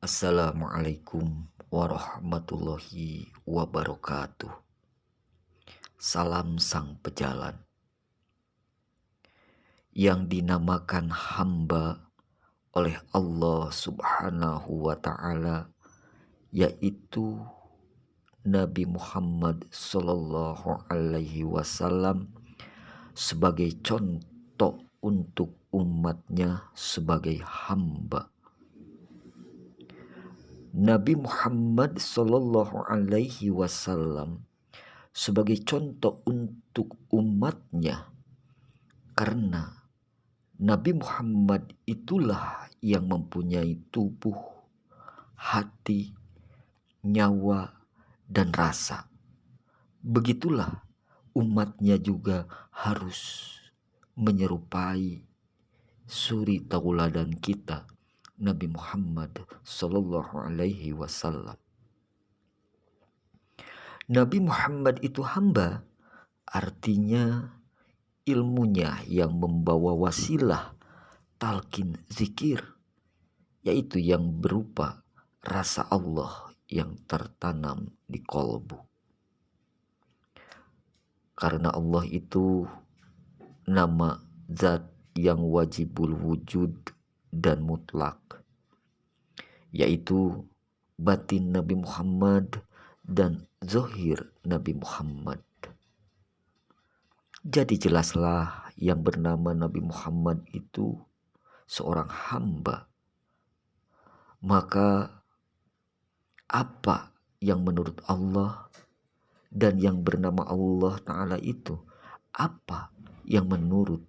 Assalamualaikum warahmatullahi wabarakatuh. Salam sang pejalan yang dinamakan hamba oleh Allah Subhanahu wa Ta'ala, yaitu Nabi Muhammad Sallallahu Alaihi Wasallam, sebagai contoh untuk umatnya sebagai hamba. Nabi Muhammad Sallallahu Alaihi Wasallam sebagai contoh untuk umatnya, karena Nabi Muhammad itulah yang mempunyai tubuh, hati, nyawa, dan rasa. Begitulah umatnya juga harus menyerupai suri tauladan kita, Nabi Muhammad Sallallahu Alaihi Wasallam. Nabi Muhammad itu hamba, artinya ilmunya yang membawa wasilah talqin zikir, yaitu yang berupa rasa Allah yang tertanam di kolbu. Karena Allah itu nama zat yang wajibul wujud dan mutlak, yaitu batin Nabi Muhammad dan zahir Nabi Muhammad. Jadi jelaslah yang bernama Nabi Muhammad itu seorang hamba. Maka apa yang menurut Allah dan yang bernama Allah Ta'ala itu, apa yang menurut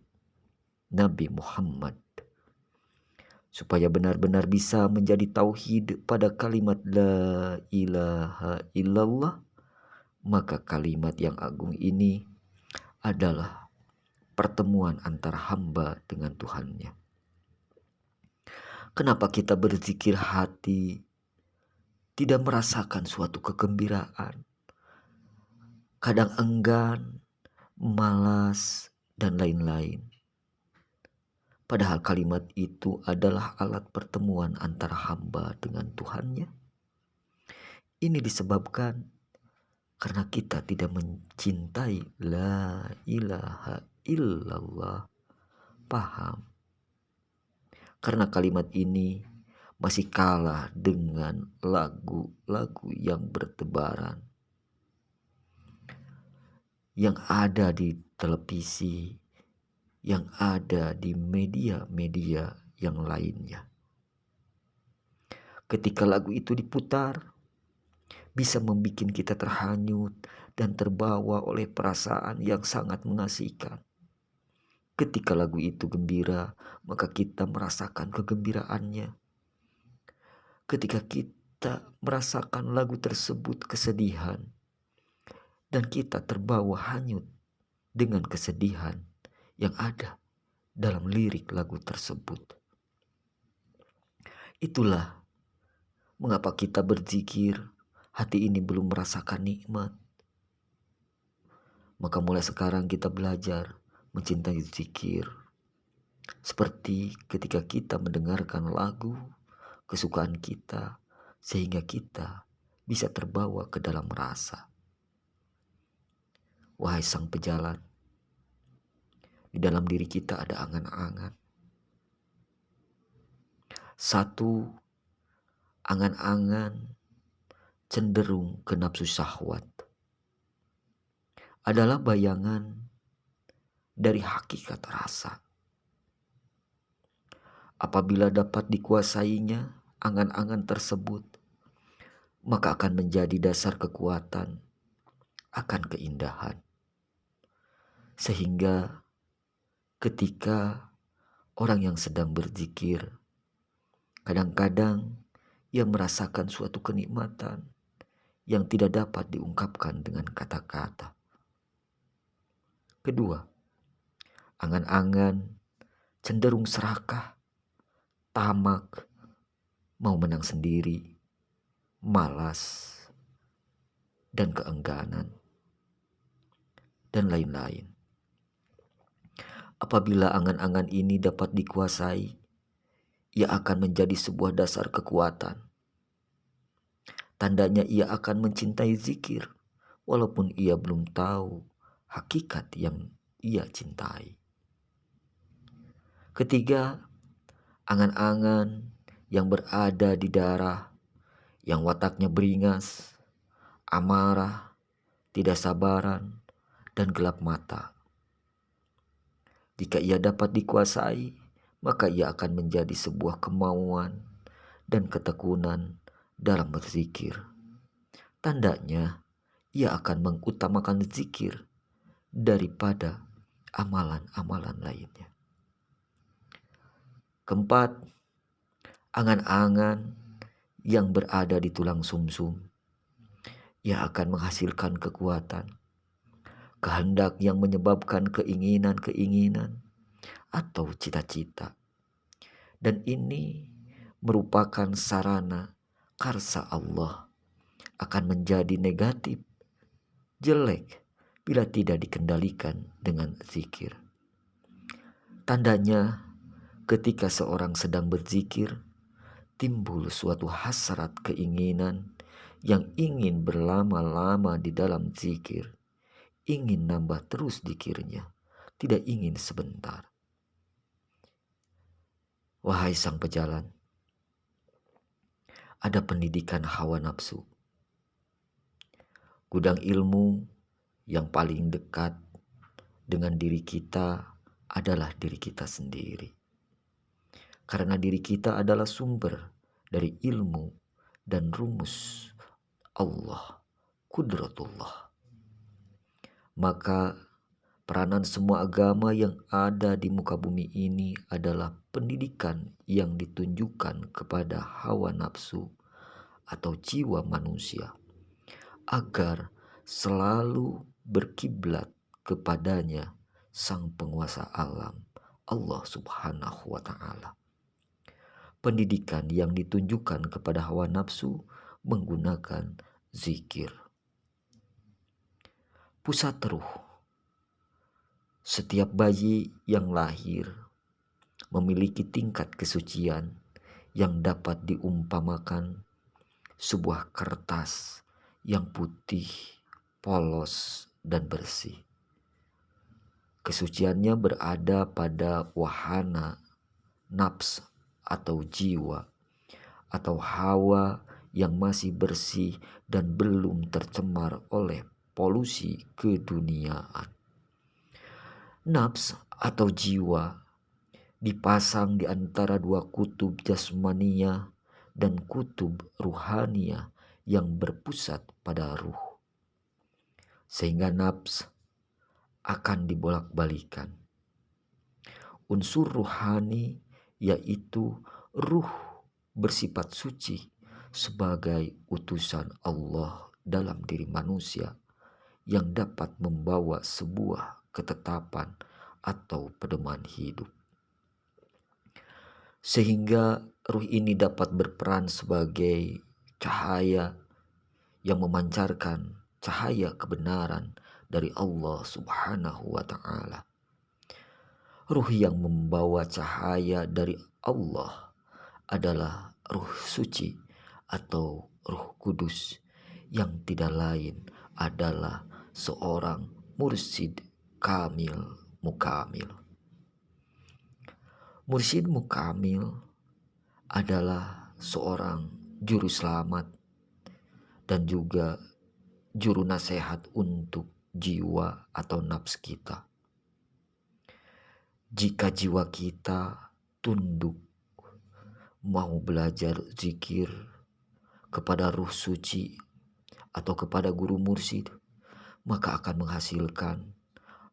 Nabi Muhammad? Supaya benar-benar bisa menjadi tauhid pada kalimat la ilaha illallah, maka kalimat yang agung ini adalah pertemuan antara hamba dengan Tuhannya. Kenapa kita berzikir hati tidak merasakan suatu kegembiraan? Kadang enggan, malas, dan lain-lain. Padahal kalimat itu adalah alat pertemuan antara hamba dengan Tuhannya. Ini disebabkan karena kita tidak mencintai la ilaha illallah. Paham? Karena kalimat ini masih kalah dengan lagu-lagu yang bertebaran, yang ada di televisi, yang ada di media-media yang lainnya. Ketika lagu itu diputar, bisa membuat kita terhanyut dan terbawa oleh perasaan yang sangat mengasihkan. Ketika lagu itu gembira, maka kita merasakan kegembiraannya. Ketika kita merasakan lagu tersebut kesedihan, dan kita terbawa hanyut dengan kesedihan yang ada dalam lirik lagu tersebut. Itulah mengapa kita berzikir, hati ini belum merasakan nikmat. Maka mulai sekarang kita belajar mencintai zikir. Seperti ketika kita mendengarkan lagu kesukaan kita, sehingga kita bisa terbawa ke dalam rasa. Wahai sang pejalan, di dalam diri kita ada angan-angan. Satu, angan-angan cenderung ke nafsu syahwat. Adalah bayangan dari hakikat rasa. Apabila dapat dikuasainya angan-angan tersebut, maka akan menjadi dasar kekuatan akan keindahan. Sehingga ketika orang yang sedang berzikir, kadang-kadang ia merasakan suatu kenikmatan yang tidak dapat diungkapkan dengan kata-kata. Kedua, angan-angan cenderung serakah, tamak, mau menang sendiri, malas, dan keengganan, dan lain-lain. Apabila angan-angan ini dapat dikuasai, ia akan menjadi sebuah dasar kekuatan Tandanya ia akan mencintai zikir, walaupun ia belum tahu hakikat yang ia cintai. Ketiga, angan-angan yang berada di darah, yang wataknya beringas, amarah, tidak sabaran, dan gelap mata. Jika ia dapat dikuasai, maka ia akan menjadi sebuah kemauan dan ketekunan dalam berzikir. Tandanya, ia akan mengutamakan zikir daripada amalan-amalan lainnya. Keempat, angan-angan yang berada di tulang sumsum. Ia akan menghasilkan kekuatan, kehendak yang menyebabkan keinginan-keinginan atau cita-cita. Dan ini merupakan sarana karsa Allah akan menjadi negatif, jelek bila tidak dikendalikan dengan zikir. Tandanya ketika seorang sedang berzikir, timbul suatu hasrat keinginan yang ingin berlama-lama di dalam zikir, ingin nambah terus zikirnya, tidak ingin sebentar. Wahai sang pejalan, ada pendidikan hawa nafsu. Gudang ilmu yang paling dekat dengan diri kita adalah diri kita sendiri. Karena diri kita adalah sumber dari ilmu dan rumus Allah, kudratullah. Maka peranan semua agama yang ada di muka bumi ini adalah pendidikan yang ditunjukkan kepada hawa nafsu atau jiwa manusia agar selalu berkiblat kepadanya sang penguasa alam, Allah Subhanahu wa Ta'ala. Pendidikan yang ditunjukkan kepada hawa nafsu menggunakan zikir. Pusat ruh. Setiap bayi yang lahir memiliki tingkat kesucian yang dapat diumpamakan sebuah kertas yang putih, polos, dan bersih. Kesuciannya berada pada wahana, nafs atau jiwa, atau hawa yang masih bersih dan belum tercemar oleh polusi keduniaan. Nafs atau jiwa dipasang di antara dua kutub jasmania dan kutub ruhania yang berpusat pada ruh. Sehingga nafs akan dibolak-balikan. Unsur ruhani yaitu ruh bersifat suci sebagai utusan Allah dalam diri manusia yang dapat membawa sebuah ketetapan atau pedoman hidup. Sehingga ruh ini dapat berperan sebagai cahaya yang memancarkan cahaya kebenaran dari Allah Subhanahu wa Ta'ala. Ruh yang membawa cahaya dari Allah adalah ruh suci atau ruh kudus yang tidak lain adalah seorang mursyid kamil mukamil. Mursyid mukamil adalah seorang juru selamat dan juga juru nasihat untuk jiwa atau nafs kita. Jika jiwa kita tunduk mau belajar zikir kepada ruh suci atau kepada guru mursyid, maka akan menghasilkan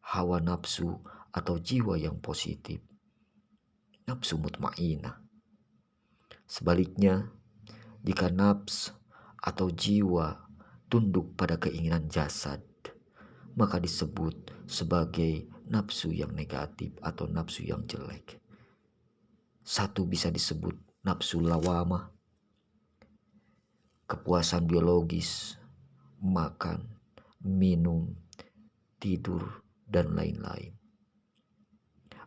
hawa nafsu atau jiwa yang positif, nafsu mutmainah. Sebaliknya, jika nafs atau jiwa tunduk pada keinginan jasad, maka disebut sebagai nafsu yang negatif atau nafsu yang jelek. Satu bisa disebut nafsu lawamah, kepuasan biologis, makan, minum, tidur, dan lain-lain.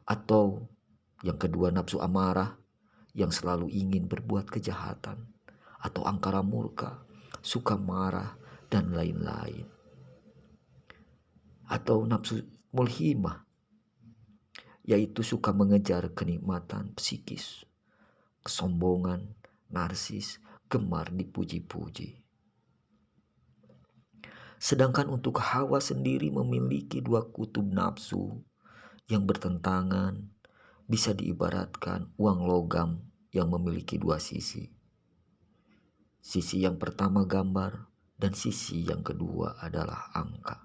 Atau yang kedua nafsu amarah yang selalu ingin berbuat kejahatan atau angkara murka suka marah, dan lain-lain. Atau nafsu mulhimah, yaitu suka mengejar kenikmatan psikis, kesombongan, narsis, gemar dipuji-puji. Sedangkan untuk Hawa sendiri memiliki dua kutub nafsu yang bertentangan, bisa diibaratkan uang logam yang memiliki dua sisi. Sisi yang pertama gambar dan sisi yang kedua adalah angka.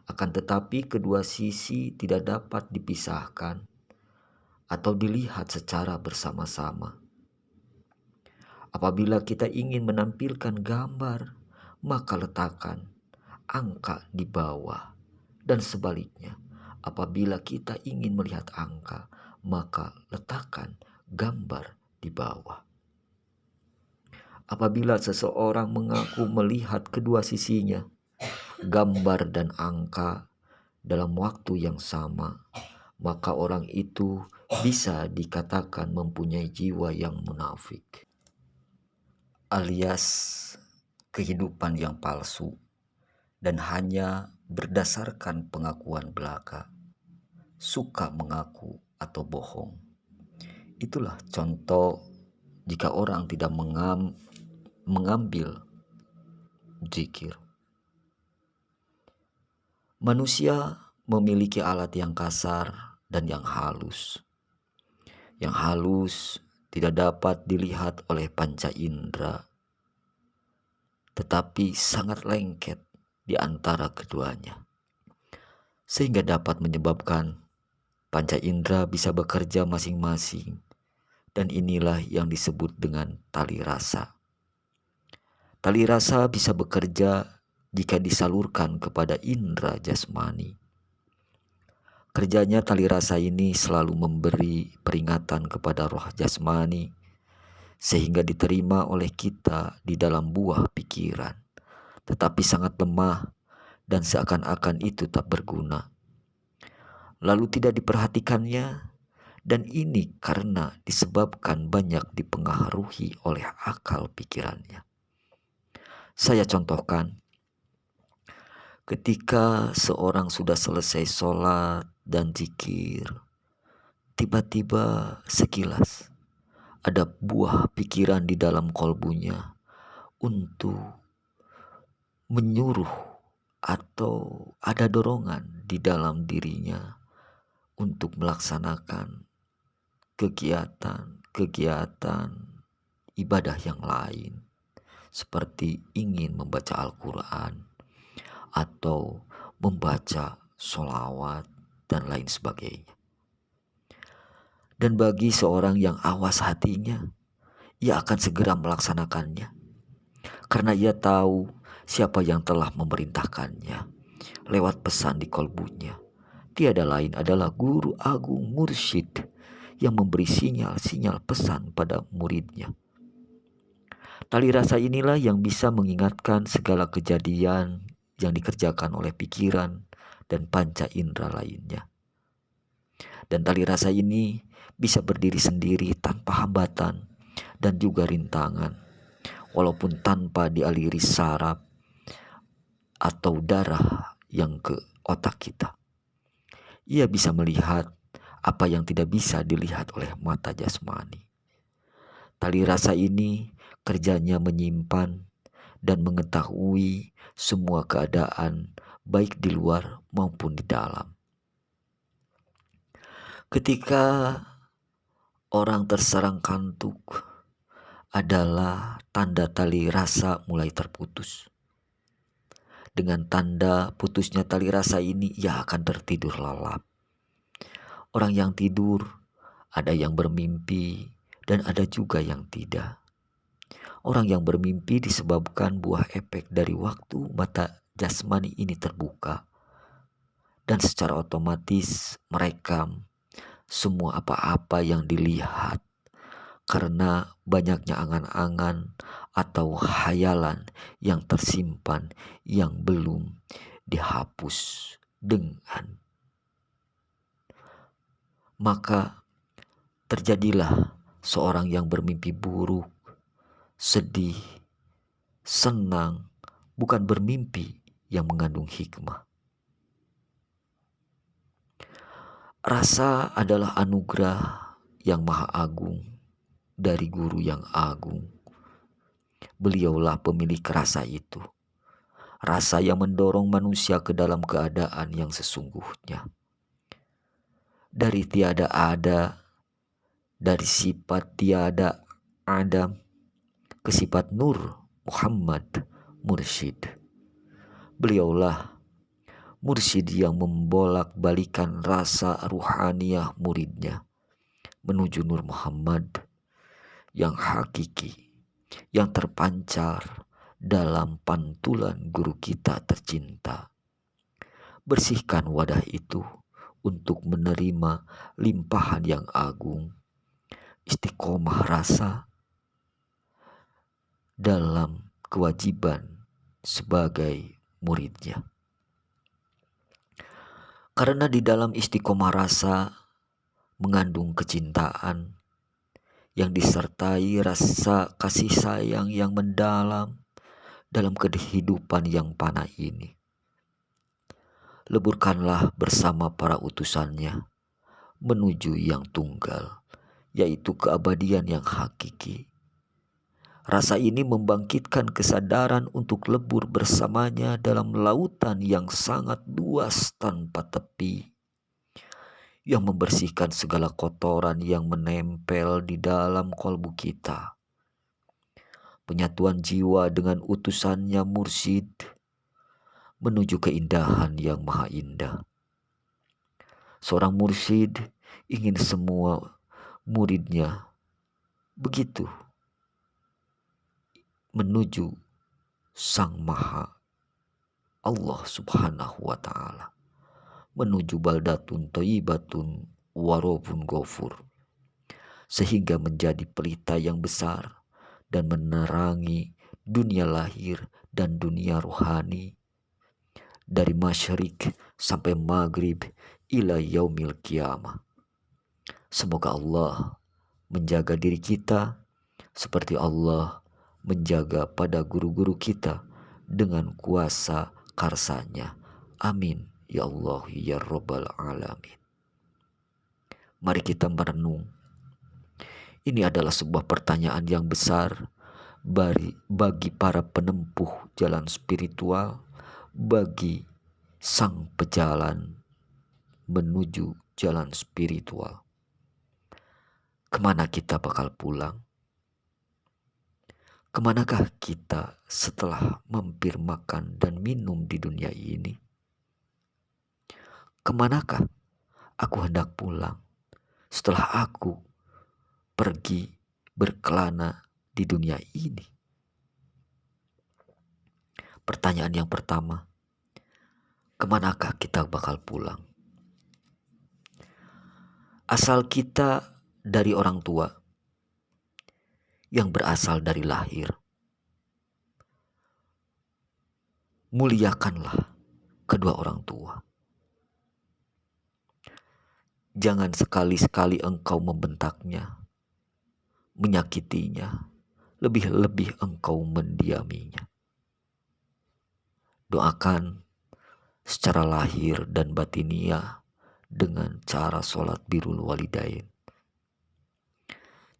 Akan tetapi kedua sisi tidak dapat dipisahkan atau dilihat secara bersama-sama. Apabila kita ingin menampilkan gambar, maka letakkan angka di bawah, dan sebaliknya, apabila kita ingin melihat angka, maka letakkan gambar di bawah. Apabila seseorang mengaku melihat kedua sisinya, gambar dan angka, dalam waktu yang sama, maka orang itu bisa dikatakan mempunyai jiwa yang munafik, alias kehidupan yang palsu dan hanya berdasarkan pengakuan belaka, suka mengaku atau bohong. Itulah contoh jika orang tidak mengambil zikir. Manusia memiliki alat yang kasar dan yang halus. Yang halus tidak dapat dilihat oleh panca indera, tetapi sangat lengket di antara keduanya, sehingga dapat menyebabkan panca indera bisa bekerja masing-masing, dan inilah yang disebut dengan tali rasa. Tali rasa bisa bekerja jika disalurkan kepada indera jasmani. Kerjanya tali rasa ini selalu memberi peringatan kepada roh jasmani, sehingga diterima oleh kita di dalam buah pikiran, tetapi sangat lemah dan seakan-akan itu tak berguna. Lalu tidak diperhatikannya, dan ini karena disebabkan banyak dipengaruhi oleh akal pikirannya. Saya contohkan, ketika seorang sudah selesai sholat dan zikir, tiba-tiba sekilas ada buah pikiran di dalam kolbunya untuk menyuruh atau ada dorongan di dalam dirinya untuk melaksanakan kegiatan ibadah yang lain, seperti ingin membaca Al-Quran atau membaca sholawat dan lain sebagainya. Dan bagi seorang yang awas hatinya, ia akan segera melaksanakannya, karena ia tahu siapa yang telah memerintahkannya lewat pesan di kolbunya. Tiada lain adalah guru agung mursyid yang memberi sinyal-sinyal pesan pada muridnya. Tali rasa inilah yang bisa mengingatkan segala kejadian yang dikerjakan oleh pikiran dan panca indera lainnya. Dan tali rasa ini bisa berdiri sendiri tanpa hambatan dan juga rintangan, walaupun tanpa dialiri saraf atau darah yang ke otak kita. Ia bisa melihat apa yang tidak bisa dilihat oleh mata jasmani. Tali rasa ini kerjanya menyimpan dan mengetahui semua keadaan, baik di luar maupun di dalam. Ketika orang terserang kantuk adalah tanda tali rasa mulai terputus. Dengan tanda putusnya tali rasa ini, ia akan tertidur lelap. Orang yang tidur, ada yang bermimpi dan ada juga yang tidak. Orang yang bermimpi disebabkan buah efek dari waktu mata jasmani ini terbuka, dan secara otomatis merekam semua apa-apa yang dilihat, karena banyaknya angan-angan atau hayalan yang tersimpan yang belum dihapus dengan. Maka terjadilah seorang yang bermimpi buruk, sedih, senang, bukan bermimpi yang mengandung hikmah. Rasa adalah anugerah yang maha agung dari guru yang agung. Beliaulah pemilik rasa itu. Rasa yang mendorong manusia ke dalam keadaan yang sesungguhnya. Dari tiada ada, dari sifat tiada Adam, ke sifat Nur Muhammad Mursyid. Beliaulah mursyid yang membolak-balikan rasa ruhaniyah muridnya menuju Nur Muhammad yang hakiki, yang terpancar dalam pantulan guru kita tercinta. Bersihkan wadah itu untuk menerima limpahan yang agung, istiqomah rasa dalam kewajiban sebagai muridnya. Karena di dalam istiqomah rasa mengandung kecintaan yang disertai rasa kasih sayang yang mendalam dalam kehidupan yang fana ini. Leburkanlah bersama para utusannya menuju yang tunggal, yaitu keabadian yang hakiki. Rasa ini membangkitkan kesadaran untuk lebur bersamanya dalam lautan yang sangat luas tanpa tepi, yang membersihkan segala kotoran yang menempel di dalam kolbu kita. Penyatuan jiwa dengan utusannya mursyid menuju keindahan yang maha indah. Seorang mursyid ingin semua muridnya begitu menuju Sang Maha Allah Subhanahu wa Ta'ala, menuju baldatun thayyibatun warobun ghafur, sehingga menjadi pelita yang besar dan menerangi dunia lahir dan dunia rohani dari masyrik sampai maghrib ila yaumil qiyamah. Semoga Allah menjaga diri kita seperti Allah menjaga pada guru-guru kita dengan kuasa karsanya. Amin ya Allah ya Rabbal Alamin. Mari kita merenung. Ini adalah sebuah pertanyaan yang besar bagi para penempuh jalan spiritual, bagi sang pejalan menuju jalan spiritual. Kemana kita bakal pulang? Kemanakah kita setelah mampir makan dan minum di dunia ini? Kemanakah aku hendak pulang setelah aku pergi berkelana di dunia ini? Pertanyaan yang pertama, kemanakah kita bakal pulang? Asal kita dari orang tua yang berasal dari lahir. Muliakanlah kedua orang tua. Jangan sekali-sekali engkau membentaknya, menyakitinya, lebih-lebih engkau mendiaminya. Doakan secara lahir dan batiniah dengan cara sholat birrul walidain.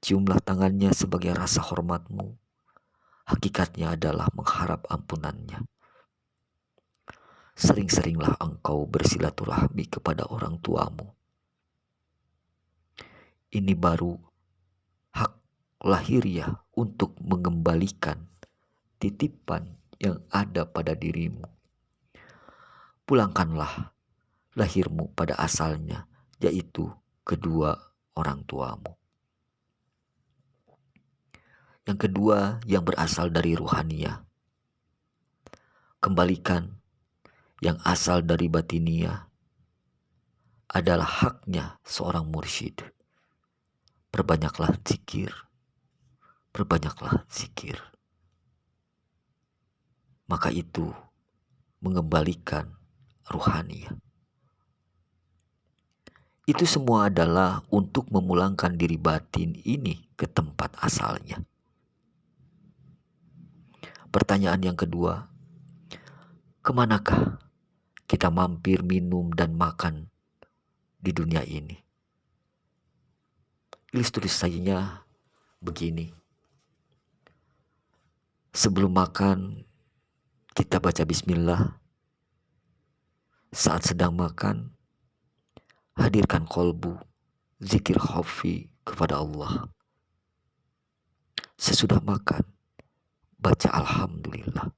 Ciumlah tangannya sebagai rasa hormatmu. Hakikatnya adalah mengharap ampunannya. Sering-seringlah engkau bersilaturahmi kepada orang tuamu. Ini baru hak lahiriah untuk mengembalikan titipan yang ada pada dirimu. Pulangkanlah lahirmu pada asalnya, yaitu kedua orang tuamu. Yang kedua, yang berasal dari ruhaniyah. Kembalikan yang asal dari batiniah adalah haknya seorang mursyid. Perbanyaklah zikir, perbanyaklah zikir. Maka itu mengembalikan ruhaniyah. Itu semua adalah untuk memulangkan diri batin ini ke tempat asalnya. Pertanyaan yang kedua, kemanakah kita mampir minum dan makan di dunia ini? Ilustrasinya begini. Sebelum makan, kita baca bismillah. Saat sedang makan, hadirkan kolbu, zikir khafi kepada Allah. Sesudah makan, baca alhamdulillah.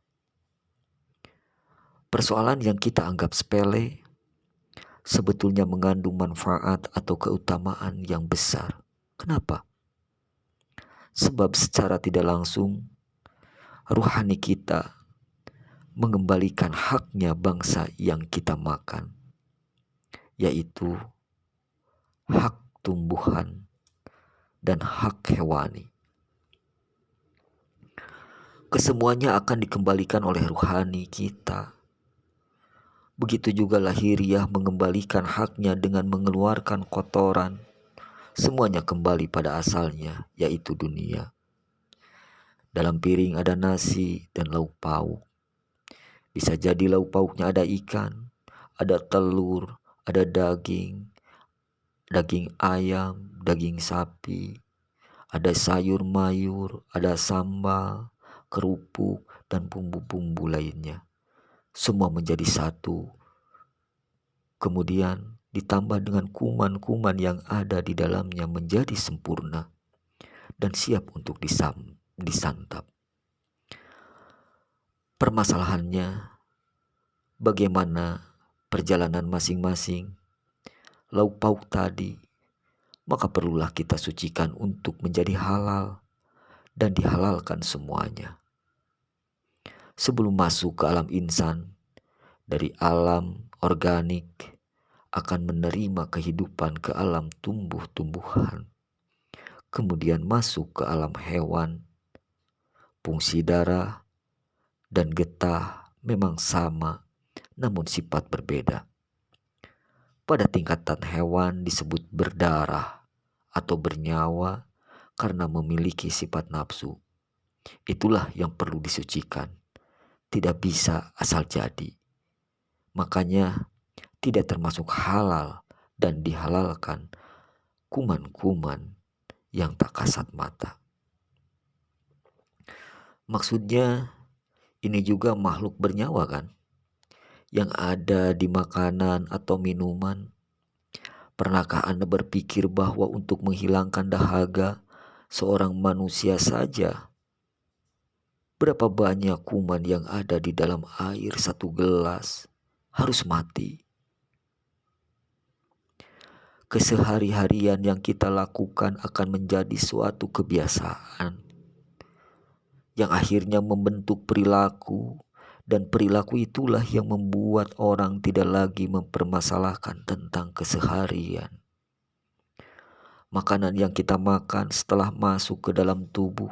Persoalan yang kita anggap sepele sebetulnya mengandung manfaat atau keutamaan yang besar. Kenapa? Sebab secara tidak langsung ruhani kita mengembalikan haknya bangsa yang kita makan, yaitu hak tumbuhan dan hak hewani. Kesemuanya akan dikembalikan oleh ruhani kita. Begitu juga lahiriah mengembalikan haknya dengan mengeluarkan kotoran. Semuanya kembali pada asalnya, yaitu dunia. Dalam piring ada nasi dan lauk pauk. Bisa jadi lauk pauknya ada ikan, ada telur, ada daging ayam, daging sapi, ada sayur mayur, ada sambal, kerupuk, dan bumbu-bumbu lainnya. Semua menjadi satu. Kemudian ditambah dengan kuman-kuman yang ada di dalamnya menjadi sempurna dan siap untuk disantap. Permasalahannya, bagaimana perjalanan masing-masing lauk pauk tadi, maka perlulah kita sucikan untuk menjadi halal dan dihalalkan semuanya. Sebelum masuk ke alam insan, dari alam organik akan menerima kehidupan ke alam tumbuh-tumbuhan, kemudian masuk ke alam hewan. Fungsi darah dan getah memang sama, namun sifat berbeda. Pada tingkatan hewan disebut berdarah atau bernyawa karena memiliki sifat nafsu. Itulah yang perlu disucikan, tidak bisa asal jadi. Makanya tidak termasuk halal dan dihalalkan kuman-kuman yang tak kasat mata. Maksudnya ini juga makhluk bernyawa kan, yang ada di makanan atau minuman. Pernahkah Anda berpikir bahwa untuk menghilangkan dahaga seorang manusia saja, berapa banyak kuman yang ada di dalam air satu gelas harus mati? Kesehari-harian yang kita lakukan akan menjadi suatu kebiasaan yang akhirnya membentuk perilaku, dan perilaku itulah yang membuat orang tidak lagi mempermasalahkan tentang keseharian. Makanan yang kita makan setelah masuk ke dalam tubuh,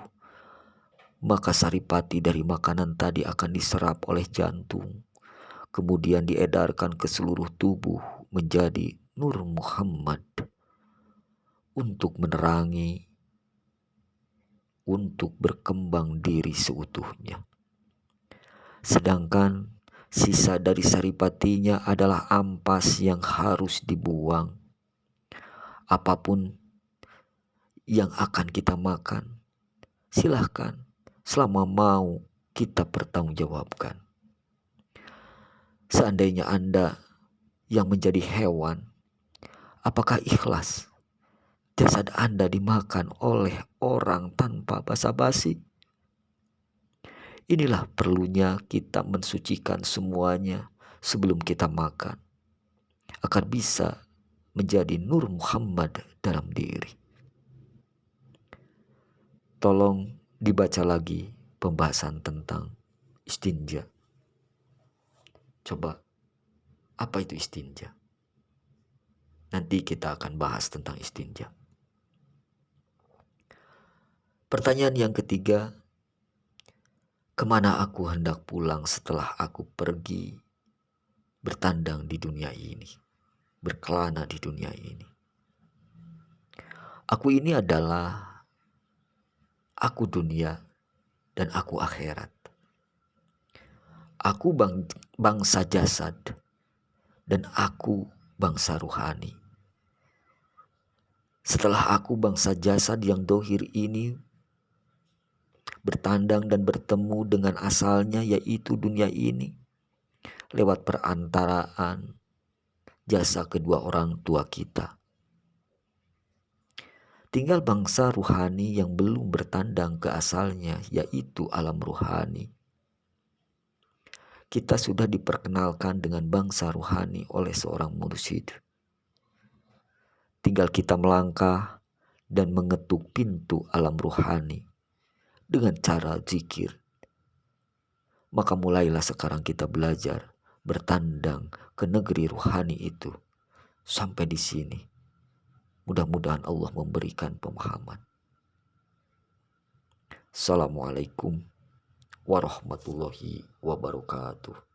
maka saripati dari makanan tadi akan diserap oleh jantung, kemudian diedarkan ke seluruh tubuh menjadi Nur Muhammad untuk menerangi, untuk berkembang diri seutuhnya. Sedangkan sisa dari saripatinya adalah ampas yang harus dibuang. Apapun yang akan kita makan, silahkan selama mau kita pertanggungjawabkan. Seandainya Anda yang menjadi hewan, apakah ikhlas jasad Anda dimakan oleh orang tanpa basa-basi? Inilah perlunya kita mensucikan semuanya sebelum kita makan, agar bisa menjadi Nur Muhammad dalam diri. Tolong dibaca lagi pembahasan tentang istinja. Coba, apa itu istinja? Nanti kita akan bahas tentang istinja. Pertanyaan yang ketiga, kemana aku hendak pulang setelah aku pergi bertandang di dunia ini, berkelana di dunia ini? Aku ini adalah aku dunia dan aku akhirat. Aku bangsa jasad dan aku bangsa ruhani. Setelah aku bangsa jasad yang dohir ini bertandang dan bertemu dengan asalnya, yaitu dunia ini, lewat perantaraan jasa kedua orang tua kita. Tinggal bangsa ruhani yang belum bertandang ke asalnya, yaitu alam ruhani. Kita sudah diperkenalkan dengan bangsa ruhani oleh seorang mursyid. Tinggal kita melangkah dan mengetuk pintu alam ruhani dengan cara zikir. Maka mulailah sekarang kita belajar bertandang ke negeri ruhani itu. Sampai di sini. Mudah-mudahan Allah memberikan pemahaman. Assalamualaikum warahmatullahi wabarakatuh.